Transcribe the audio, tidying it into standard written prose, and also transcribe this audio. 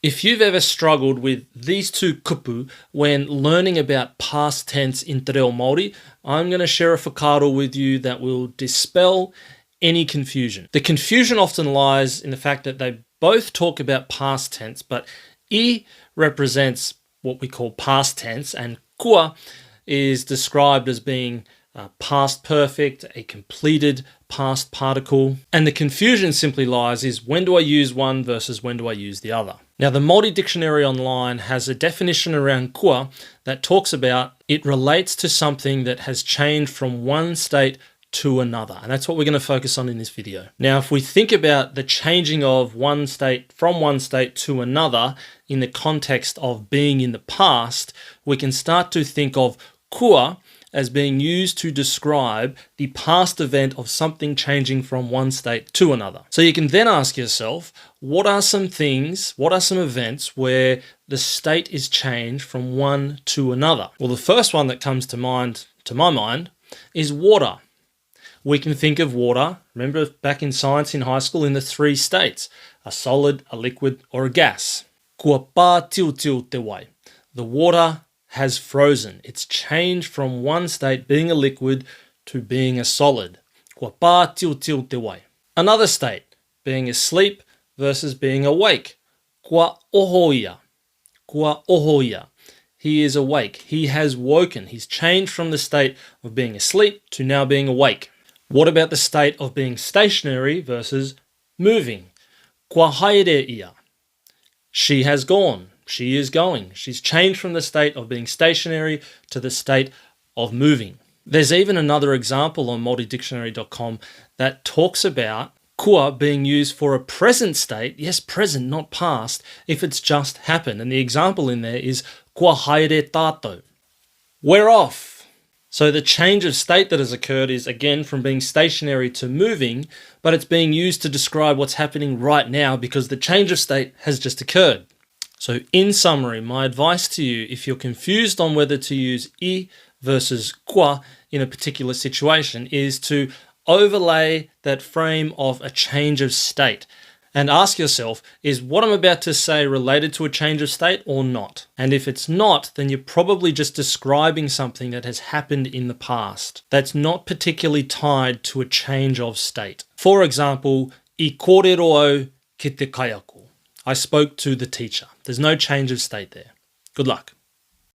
If you've ever struggled with these two kupu when learning about past tense in Te Reo Māori, I'm going to share a whakaaro with you that will dispel any confusion. The confusion often lies in the fact that they both talk about past tense, but I represents what we call past tense and kua is described as being past perfect, a completed past particle. And the confusion simply lies is when do I use one versus when do I use the other. Now the Māori dictionary online has a definition around kua that talks about it relates to something that has changed from one state to another. And that's what we're going to focus on in this video. Now, if we think about the changing of one state from one state to another in the context of being in the past, we can start to think of kua as being used to describe the past event of something changing from one state to another. So you can then ask yourself, what are some events where the state is changed from one to another? Well, the first one that comes to my mind, is water. We can think of water, remember back in science in high school, in the three states, a solid, a liquid, or a gas. Kua pā tiu te wai. The water has frozen. It's changed from one state, being a liquid, to being a solid. Kua pā tiu te wai. Another state, being asleep versus being awake. Kua ohoia. Kua ohoia. He is awake. He has woken. He's changed from the state of being asleep to now being awake. What about the state of being stationary versus moving? Kua haere ia. She has gone. She is going. She's changed from the state of being stationary to the state of moving. There's even another example on multidictionary.com that talks about kua being used for a present state, yes, present, not past, if it's just happened. And the example in there is kua haere tātou. We're off. So the change of state that has occurred is again from being stationary to moving, but it's being used to describe what's happening right now because the change of state has just occurred. So in summary, my advice to you, if you're confused on whether to use I versus kua in a particular situation, is to overlay that frame of a change of state and ask yourself, is what I'm about to say related to a change of state or not? And if it's not, then you're probably just describing something that has happened in the past that's not particularly tied to a change of state. For example, I kōrero au ki te kaiako. I spoke to the teacher. There's no change of state there. Good luck.